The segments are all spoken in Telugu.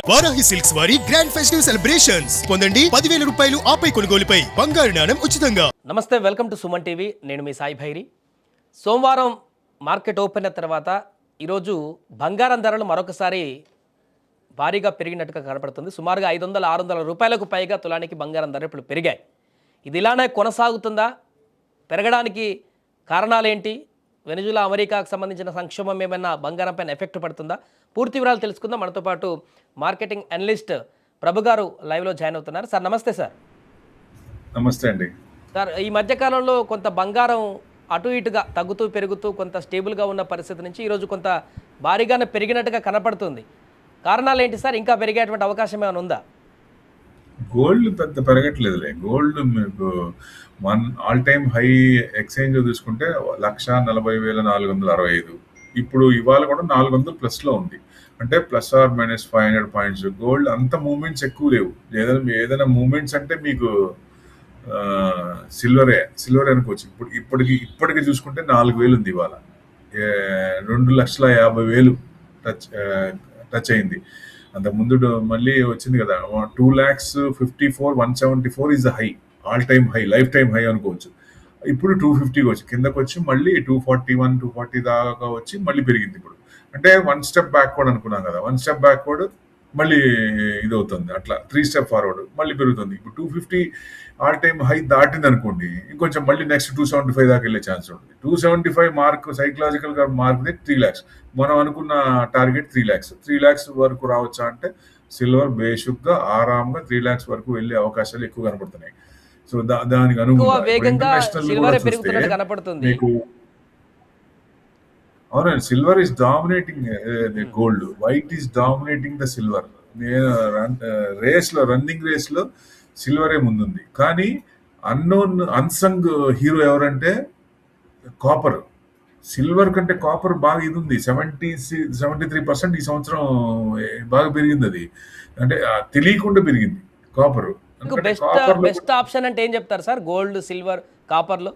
వారాహి సిల్క్స్ వారి గ్రాండ్ ఫెస్టివ్ సెలబ్రేషన్స్ పొందండి 10,000 రూపాయలు ఆపై కొనుగోలుపై బంగారు నాణెం ఉచితంగా. నమస్తే, వెల్కమ్ టు సుమన్ టీవీ. నేను మీ సాయి భైరి. సోమవారం మార్కెట్ ఓపెన్ అయిన తర్వాత ఈరోజు బంగారం ధరలు మరొకసారి భారీగా పెరిగినట్టుగా కనపడుతుంది. సుమారుగా 500-600 రూపాయలకు పైగా తులానికి బంగారం ధరలు ఇప్పుడు పెరిగాయి. ఇది ఇలానే కొనసాగుతుందా? పెరగడానికి కారణాలేంటి? వెనిజులా అమెరికాకు సంబంధించిన సంక్షోభం ఏమైనా బంగారం పైన ఎఫెక్ట్ పడుతుందా? పూర్తి వివరాలు తెలుసుకుందాం. మనతో పాటు మార్కెటింగ్ అనలిస్ట్ ప్రభు గారు లైవ్లో జాయిన్ అవుతున్నారు. సార్ నమస్తే. సార్ నమస్తే అండి. సార్, ఈ మధ్యకాలంలో కొంత బంగారం అటు ఇటుగా తగ్గుతూ పెరుగుతూ కొంత స్టేబుల్గా ఉన్న పరిస్థితి నుంచి ఈరోజు కొంత భారీగానే పెరిగినట్టుగా కనపడుతుంది. కారణాలు ఏంటి సార్? ఇంకా పెరిగేటువంటి అవకాశం ఏమైనా ఉందా? గోల్డ్ పెద్ద పెరగట్లేదులే. గోల్డ్ మీకు ఆల్ టైమ్ హై ఎక్స్చేంజ్ చూసుకుంటే 1,40,465. ఇప్పుడు ఇవాళ కూడా 400+ ఉంది. అంటే ±500 పాయింట్స్. గోల్డ్ అంత మూమెంట్స్ ఎక్కువ లేవు. ఏదైనా మూమెంట్స్ అంటే మీకు సిల్వర్ అనుకోవచ్చు. ఇప్పటికి చూసుకుంటే 4,000 ఉంది ఇవాళ. 2,50,000 టచ్ అయింది. అంతకుముందు మళ్ళీ వచ్చింది కదా, 2,54,174 is the high, all time high, life time high అనుకోవచ్చు. ఇప్పుడు 250 వచ్చి కిందకు వచ్చి మళ్ళీ 241, 240 దాకా వచ్చి మళ్ళీ పెరిగింది. ఇప్పుడు అంటే 1 స్టెప్ బ్యాక్వర్డ్ అనుకున్నాం కదా, 1 స్టెప్ బ్యాక్వర్డ్ మళ్ళీ ఇది అవుతుంది. అట్లా 3 స్టెప్ ఫార్వర్డ్ మళ్ళీ పెరుగుతుంది. ఇప్పుడు 250 ఆల్ టైమ్ హై దాటింది అనుకోండి, ఇంకొంచెం మళ్ళీ నెక్స్ట్ 275 దాకా వెళ్ళే ఛాన్స్ ఉంటుంది. 275 మార్క్ సైకలాజికల్ గా మార్క్ 3 lakhs. మనం అనుకున్న టార్గెట్ 3 lakhs. 3 lakhs వరకు రావచ్చా అంటే సిల్వర్ బేషుగ్గా ఆరాంగా 3 lakhs వరకు వెళ్ళే అవకాశాలు ఎక్కువ కనపడుతున్నాయి. సో దానికి అనుగుణంగా మీకు అవునండి, silver is dominating gold, white is dominating the silver. Running race లో సిల్వరే ముందుంది. కానీ అన్సంగ్ హీరో ఎవరంటే కాపర్. సిల్వర్ కంటే కాపర్ బాగా ఇది ఉంది. 73% ఈ సంవత్సరం బాగా పెరిగింది. అది అంటే తెలియకుండా పెరిగింది కాపర్. బెస్ట్ ఆప్షన్ అంటే ఏం చెప్తారు సార్? గోల్డ్, సిల్వర్, కాపర్ లో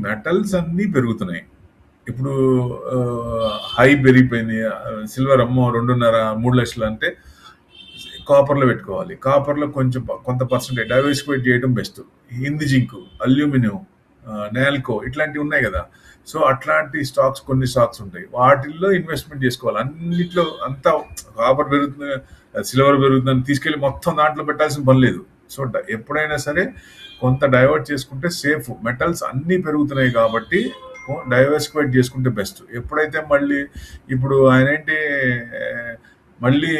మెటల్స్ అన్ని పెరుగుతున్నాయి. ఇప్పుడు హై పెరిగిపోయింది. సిల్వర్ అమ్మో 2.5-3 లక్షలు అంటే కాపర్లో పెట్టుకోవాలి. కాపర్లో కొంత పర్సెంటేజ్ డైవర్సిఫై చేయడం best. Hindi zinc, aluminium, NALCO ఇట్లాంటివి ఉన్నాయి కదా. సో అట్లాంటి కొన్ని స్టాక్స్ ఉంటాయి, వాటిల్లో ఇన్వెస్ట్మెంట్ చేసుకోవాలి. అన్నిట్లో అంతా కాపర్ పెరుగుతుంది, సిల్వర్ పెరుగుతుందని తీసుకెళ్ళి మొత్తం దాంట్లో పెట్టాల్సిన పని లేదు. సో ఎప్పుడైనా సరే కొంత డైవర్ట్ చేసుకుంటే సేఫ్. మెటల్స్ అన్నీ పెరుగుతున్నాయి కాబట్టి డైవర్సిఫైడ్ చేసుకుంటే బెస్ట్. ఎప్పుడైతే మళ్ళీ ఇప్పుడు ఆయన మళ్ళీ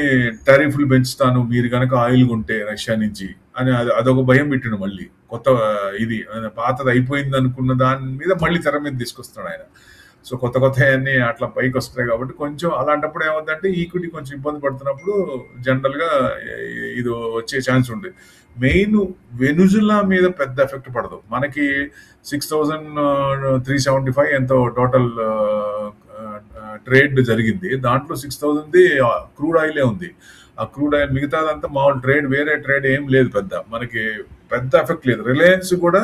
టారిఫ్లు పెంచుతాను మీరు కనుక ఆయిల్ కొంటే రష్యా నుంచి అని అదొక భయం పెట్టిండు. మళ్ళీ కొత్త ఇది పాతది అయిపోయింది అనుకున్న దాని మీద మళ్ళీ తెర మీద తీసుకొస్తాడు ఆయన. సో కొత్త అన్నీ అట్లా పైకి వస్తాయి కాబట్టి కొంచెం అలాంటప్పుడు ఏమవుతుందంటే ఈక్విటీ కొంచెం ఇబ్బంది పడుతున్నప్పుడు జనరల్గా ఇది వచ్చే ఛాన్స్ ఉంది. మెయిన్ వెనుజులా మీద పెద్ద ఎఫెక్ట్ పడదు. మనకి 6,375 ఎంతో టోటల్ ట్రేడ్ జరిగింది. దాంట్లో 6,000 క్రూడ్ ఆయిలే ఉంది. ఆ క్రూడ్ ఆయిల్ మిగతాదంతా మామూలు ట్రేడ్, వేరే ట్రేడ్ ఏం లేదు. మనకి పెద్ద ఎఫెక్ట్ లేదు. రిలయన్స్ కూడా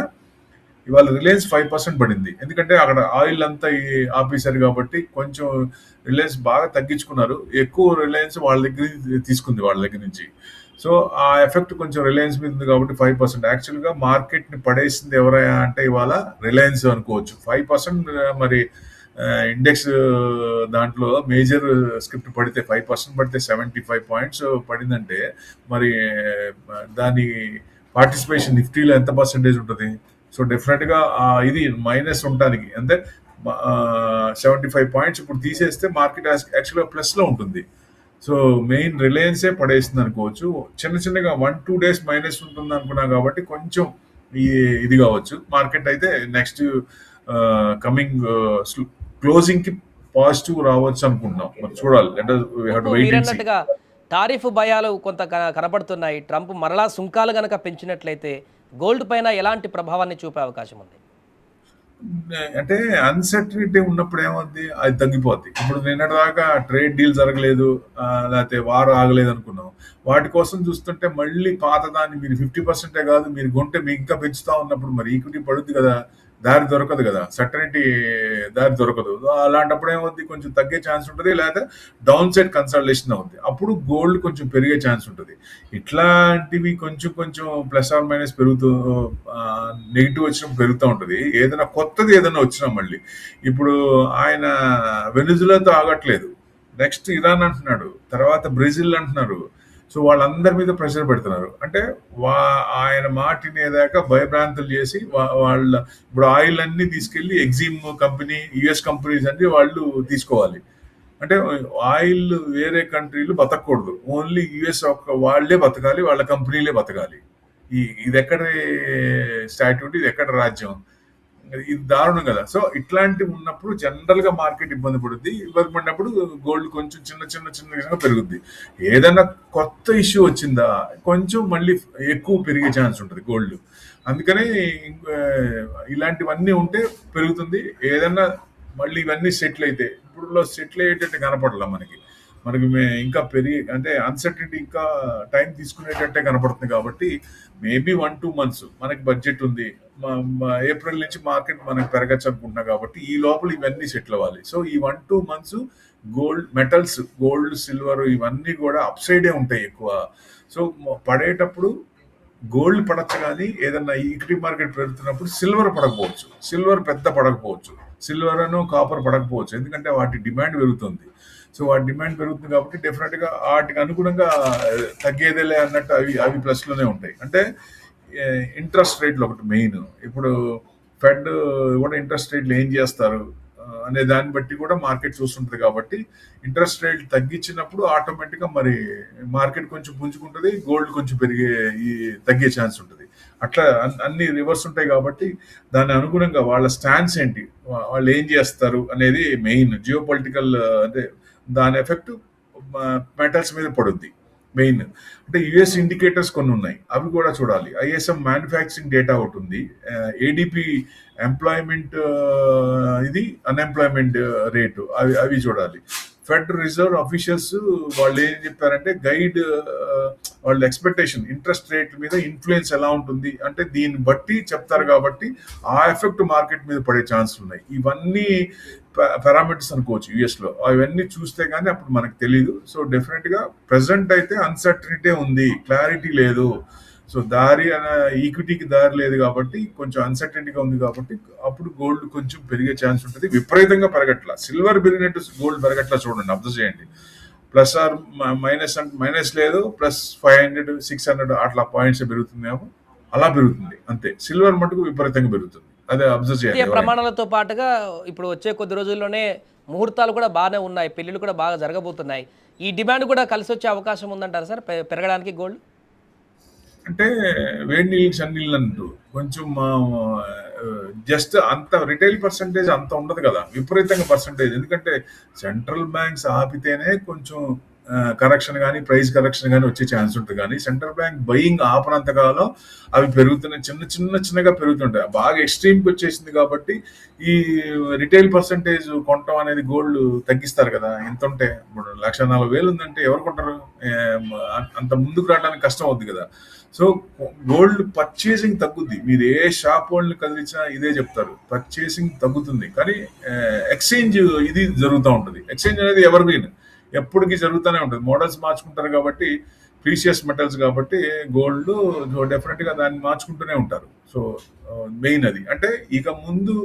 ఇవాళ 5% పడింది. ఎందుకంటే అక్కడ ఆయిల్ అంతా ఆపేశారు కాబట్టి కొంచెం రిలయన్స్ బాగా తగ్గించుకున్నారు. ఎక్కువ రిలయన్స్ వాళ్ళ దగ్గర తీసుకుంది, వాళ్ళ దగ్గర నుంచి. సో ఆ ఎఫెక్ట్ కొంచెం రిలయన్స్ మీద ఉంది కాబట్టి 5%. యాక్చువల్గా మార్కెట్ని పడేసింది ఎవరైనా అంటే ఇవాళ రిలయన్స్ అనుకోవచ్చు. 5% మరి ఇండెక్స్ దాంట్లో మేజర్ స్క్రిప్ట్ పడితే 5% పడితే 75 పాయింట్స్ పడిందంటే మరి దాని పార్టిసిపేషన్ నిఫ్టీలో ఎంత పర్సెంటేజ్ ఉంటుంది? సో డెఫినెట్గా ఇది మైనస్ ఉండడానికి అంటే 75 పాయింట్స్ ఇప్పుడు తీసేస్తే మార్కెట్ యాక్చువల్గా ప్లస్లో ఉంటుంది. సో మెయిన్ రిలయన్సే పడేస్తుంది అనుకోవచ్చు. చిన్నగా 1-2 days మైనస్ ఉంటుంది అనుకున్నాం కాబట్టి కొంచెం ఇది కావచ్చు. మార్కెట్ అయితే నెక్స్ట్ కమింగ్ క్లోజింగ్ కి పాజిటివ్ రావచ్చు అనుకుంటున్నాం. మరి చూడాలి. టారిఫ్ భయాలు కొంత కనబడుతున్నాయి. ట్రంప్ మరలా సుంకాలు గనక పెంచినట్లయితే గోల్డ్ పైన ఎలాంటి ప్రభావాన్ని చూపే అవకాశం ఉంది? అంటే అన్సర్టనిటీ ఉన్నప్పుడు ఏమవుద్ది, అది తగ్గిపోద్ది. ఇప్పుడు నిన్నటిదాకా ట్రేడ్ డీల్ జరగలేదు, లేకపోతే వార్ ఆగలేదు అనుకున్నాం. వాటి కోసం చూస్తుంటే మళ్ళీ పాత దాన్ని మీరు 50% కాదు మీరు కొంటే మీకు ఇంకా పెంచుతా ఉన్నప్పుడు మరి ఈక్విటీ పడుద్ది కదా. దారి దొరకదు కదా, సర్టనిటీ దారి దొరకదు. అలాంటప్పుడు ఏమవుద్ది, కొంచెం తగ్గే ఛాన్స్ ఉంటుంది, లేదా డౌన్ సైడ్ కన్సల్టేషన్ అవుద్ది. అప్పుడు గోల్డ్ కొంచెం పెరిగే ఛాన్స్ ఉంటుంది. ఇట్లాంటివి కొంచెం కొంచెం ప్లస్ ఆర్ మైనస్ పెరుగుతూ నెగిటివ్ వచ్చినప్పుడు పెరుగుతూ ఉంటుంది. ఏదైనా కొత్తది ఏదైనా వచ్చినా మళ్ళీ ఇప్పుడు ఆయన వెనిజులాతో ఆగట్లేదు, నెక్స్ట్ ఇరాన్ అంటున్నాడు, తర్వాత బ్రెజిల్ అంటున్నారు. సో వాళ్ళందరి మీద ప్రెషర్ పెడుతున్నారు. అంటే ఆయన మాటినేదాకా భయభ్రాంతులు చేసి వాళ్ళ ఇప్పుడు ఆయిల్ అన్ని తీసుకెళ్లి ఎగ్జిమ్ కంపెనీ, యుఎస్ కంపెనీస్ అన్ని వాళ్ళు తీసుకోవాలి. అంటే ఆయిల్ వేరే కంట్రీలు బతకూడదు, ఓన్లీ యుఎస్ వాళ్ళే బతకాలి, వాళ్ళ కంపెనీలే బతకాలి. ఇది ఎక్కడ స్టాట్యూట్, ఇది ఎక్కడ రాజ్యం, ఇది దారుణం కదా. సో ఇట్లాంటివి ఉన్నప్పుడు జనరల్ గా మార్కెట్ ఇబ్బంది పడుద్ది. ఇబ్బంది పడినప్పుడు గోల్డ్ కొంచెం చిన్న పెరుగుద్ది. ఏదైనా కొత్త ఇష్యూ వచ్చిందా కొంచెం మళ్ళీ ఎక్కువ పెరిగే ఛాన్స్ ఉంటుంది గోల్డ్. అందుకని ఇలాంటివన్నీ ఉంటే పెరుగుతుంది. ఏదన్నా మళ్ళీ ఇవన్నీ సెటిల్ అయితే, ఇప్పుడు సెటిల్ అయ్యేటట్టు కనపడలా మనకి ఇంకా పెరిగి, అంటే అన్సర్టనిటీ ఇంకా టైం తీసుకునేటట్టే కనపడుతుంది. కాబట్టి మేబీ 1-2 months మనకి బడ్జెట్ ఉంది. ఏప్రిల్ నుంచి మార్కెట్ మనకి పెరగచ్చు అనుకుంటున్నా కాబట్టి ఈ లోపల ఇవన్నీ సెటిల్ అవ్వాలి. సో ఈ 1-2 months gold metals, gold, silver ఇవన్నీ కూడా అప్ సైడే ఉంటాయి ఎక్కువ. సో పడేటప్పుడు గోల్డ్ పడచ్చు, కానీ ఏదన్నా ఈక్విటీ మార్కెట్ పెరుగుతున్నప్పుడు సిల్వర్ పడకపోవచ్చు, సిల్వర్ పెద్ద పడకపోవచ్చు, సిల్వర్ అను కాపర్ పడకపోవచ్చు, ఎందుకంటే వాటి డిమాండ్ పెరుగుతుంది. సో వాటి డిమాండ్ పెరుగుతుంది కాబట్టి డెఫినెట్ గా వాటికి అనుగుణంగా తగ్గేదేలే అన్నట్టు అవి ప్లస్ లోనే ఉంటాయి. అంటే ఇంట్రెస్ట్ రేట్లు ఒకటి మెయిన్. ఇప్పుడు ఫెడ్ కూడా ఇంట్రెస్ట్ రేట్లు ఏం చేస్తారు అనే దాన్ని బట్టి కూడా మార్కెట్ చూస్తుంటది. కాబట్టి ఇంట్రెస్ట్ రేట్లు తగ్గించినప్పుడు ఆటోమేటిక్గా మరి మార్కెట్ కొంచెం పుంజుకుంటుంది, గోల్డ్ కొంచెం తగ్గే ఛాన్స్ ఉంటుంది. అట్లా అన్ని రివర్స్ ఉంటాయి. కాబట్టి దాని అనుగుణంగా వాళ్ళ స్టాన్స్ ఏంటి, వాళ్ళు ఏం చేస్తారు అనేది మెయిన్. జియో పొలిటికల్ అంటే దాని ఎఫెక్ట్ మెటల్స్ మీద పడుద్ది మెయిన్. అంటే యుఎస్ ఇండికేటర్స్ కొన్ని ఉన్నాయి, అవి కూడా చూడాలి. ఐఎస్ఎం మ్యానుఫ్యాక్చరింగ్ డేటా ఒకటి ఉంది, ఏడిపి ఎంప్లాయ్మెంట్, ఇది అన్ఎంప్లాయ్మెంట్ రేటు, అవి చూడాలి. ఫెడ్ రిజర్వ్ అఫీషియల్స్ వాళ్ళు ఏం చెప్పారంటే గైడ్, వాళ్ళ ఎక్స్పెక్టేషన్ ఇంట్రెస్ట్ రేట్ మీద ఇన్ఫ్లుయెన్స్ ఎలా ఉంటుంది అంటే దీన్ని బట్టి చెప్తారు. కాబట్టి ఆ ఎఫెక్ట్ మార్కెట్ మీద పడే ఛాన్సులు ఉన్నాయి. ఇవన్నీ పారామీటర్స్ అనుకోవచ్చు యుఎస్ లో. అవన్నీ చూస్తే గానీ అప్పుడు మనకు తెలియదు. సో డెఫినెట్ గా ప్రెసెంట్ అయితే అన్సర్టనిటీ ఉంది, క్లారిటీ లేదు. సో ఈక్విటీకి దారి లేదు కాబట్టి కొంచెం అన్సర్టనిటీగా ఉంది. కాబట్టి అప్పుడు గోల్డ్ కొంచెం పెరిగే ఛాన్స్ ఉంటుంది. విపరీతంగా పెరగట్లా, సిల్వర్ పెరిగినట్టు గోల్డ్ పెరగట్లా, చూడండి, అబ్జర్వ్ చేయండి. ప్లస్ ఆర్ మైనస్ లేదు, +500-600 అట్లా పాయింట్స్ పెరుగుతుందేమో, అలా పెరుగుతుంది అంతే. సిల్వర్ మటుకు విపరీతంగా పెరుగుతుంది, అదే అబ్జర్వ్ చేయాలి. ప్రమాణాలతో పాటుగా ఇప్పుడు వచ్చే కొద్ది రోజుల్లోనే ముహూర్తాలు కూడా బాగానే ఉన్నాయి, పెళ్లిళ్ళు కూడా బాగా జరగబోతున్నాయి. ఈ డిమాండ్ కూడా కలిసి వచ్చే అవకాశం ఉందంటారు సార్ పెరగడానికి గోల్డ్? అంటే వేడి నీళ్ళు చన్నీళ్ళు అంటూ కొంచెం జస్ట్ అంత రిటైల్ పర్సంటేజ్ అంత ఉండదు కదా, విపరీతంగా పర్సంటేజ్. ఎందుకంటే సెంట్రల్ బ్యాంక్స్ ఆపితేనే కొంచెం కరెక్షన్ కానీ ప్రైస్ కరెక్షన్ కానీ వచ్చే ఛాన్స్ ఉంటుంది. కానీ సెంట్రల్ బ్యాంక్ బయింగ్ ఆపనంతకాలం అవి పెరుగుతున్నాయి, చిన్నగా పెరుగుతుంటాయి. బాగా ఎక్స్ట్రీమ్కి వచ్చేసింది కాబట్టి ఈ రిటైల్ పర్సంటేజ్ కొనటం అనేది గోల్డ్ తగ్గిస్తారు కదా. ఎంత ఉంటే ఇప్పుడు 1,40,000 ఉందంటే ఎవరు కొంటారు, అంత ముందుకు రావడానికి కష్టం అవుద్ది కదా. సో గోల్డ్ పర్చేసింగ్ తగ్గుద్ది. మీరు ఏ షాప్ వాళ్ళని కదిలించినా ఇదే చెప్తారు, పర్చేసింగ్ తగ్గుతుంది. కానీ ఎక్స్చేంజ్ ఇది జరుగుతూ ఉంటుంది. ఎక్స్చేంజ్ అనేది ఎవర్ ఎప్పటికీ జరుగుతూనే ఉంటుంది. మోడల్స్ మార్చుకుంటారు కాబట్టి, ప్రీషియస్ మెటల్స్ కాబట్టి గోల్డ్ డెఫినెట్గా దాన్ని మార్చుకుంటూనే ఉంటారు. సో మెయిన్ అది. అంటే ఇక ముందు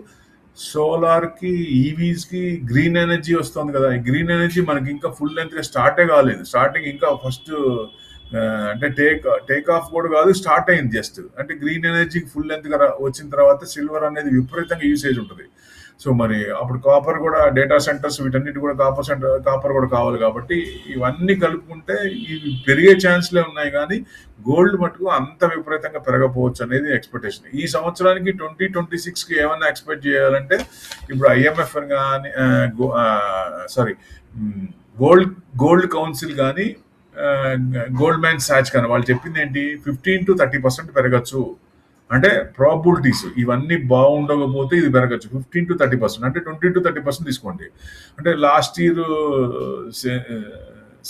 సోలార్కి, ఈవీస్కి గ్రీన్ ఎనర్జీ వస్తుంది కదా. ఈ గ్రీన్ ఎనర్జీ మనకి ఇంకా ఫుల్ లెంత్గా స్టార్టే కాలేదు. స్టార్టింగ్ ఇంకా ఫస్ట్ అంటే టేక్ ఆఫ్ కూడా కాదు, స్టార్ట్ అయింది జస్ట్. అంటే గ్రీన్ ఎనర్జీకి ఫుల్ లెంత్గా వచ్చిన తర్వాత సిల్వర్ అనేది విపరీతంగా యూసేజ్ ఉంటుంది. సో మరి అప్పుడు కాపర్ కూడా, డేటా సెంటర్స్ వీటన్నిటి కూడా కాపర్ కూడా కావాలి. కాబట్టి ఇవన్నీ కలుపుకుంటే ఇవి పెరిగే ఛాన్స్లే ఉన్నాయి. కానీ గోల్డ్ మటుకు అంత విపరీతంగా పెరగపోవచ్చు అనేది ఎక్స్పెక్టేషన్. ఈ సంవత్సరానికి 2026కి ఏమన్నా ఎక్స్పెక్ట్ చేయాలంటే ఇప్పుడు IMF కానీ గోల్డ్ కౌన్సిల్ కానీ గోల్డ్మ్యాన్ సాచ్ కానీ వాళ్ళు చెప్పింది ఏంటి, 15-30% పెరగచ్చు. అంటే ప్రాబిలిటీస్ ఇవన్నీ బాగుండకపోతే ఇది పెరగచ్చు 15-30%, అంటే 20-30% తీసుకోండి. అంటే లాస్ట్ ఇయర్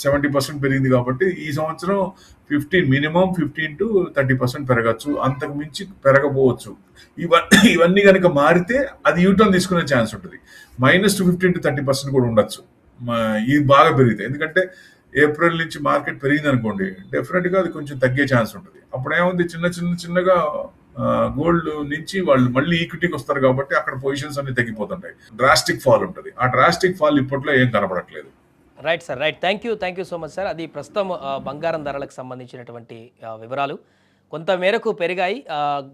70% పెరిగింది కాబట్టి ఈ సంవత్సరం 15 మినిమం 15 to 30% పెరగచ్చు, అంతకు మించి పెరగపోవచ్చు. ఇవన్నీ కనుక మారితే అది యూటర్న్ తీసుకునే ఛాన్స్ ఉంటుంది. -15 to 30% కూడా ఉండొచ్చు ఇది బాగా పెరిగితే. ఎందుకంటే ఏప్రిల్ నుంచి మార్కెట్ పెరిగింది అనుకోండి, డెఫినెట్గా అది కొంచెం తగ్గే ఛాన్స్ ఉంటుంది. అప్పుడు ఏముంది, చిన్నగా గోల్డ్ నుంచి వాళ్ళు మళ్ళీ ఈక్విటీకి వస్తారు కాబట్టి అక్కడ పొజిషన్స్ అన్ని తగ్గిపోతుంటాయి. డ్రాస్టిక్ ఫాల్ ఉంటుంది. ఆ డ్రాస్టిక్ ఫాల్ ఇప్పట్లో ఏం కనబడట్లేదు. Right sir, right. Thank you so much sir. అది ప్రస్తుతం బంగారం ధరలకు సంబంధించినటువంటి వివరాలు. కొంత మేరకు పెరిగాయి.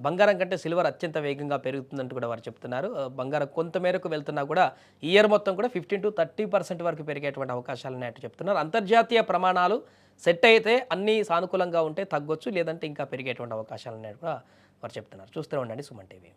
బంగారం కంటే సిల్వర్ అత్యంత వేగంగా పెరుగుతుందంటూ కూడా వారు చెప్తున్నారు. బంగారం కొంత మేరకు వెళ్తున్నా కూడా ఈ ఇయర్ మొత్తం కూడా 15 to 30% వరకు పెరిగేటువంటి అవకాశాలు ఉన్నాయంటూ చెప్తున్నారు. అంతర్జాతీయ ప్రమాణాలు సెట్ అయితే అన్నీ సానుకూలంగా ఉంటే తగ్గొచ్చు, లేదంటే ఇంకా పెరిగేటువంటి అవకాశాలు ఉన్నాయని కూడా వారు చెప్తున్నారు. చూస్తూనే ఉండండి సుమన్ టీవీ.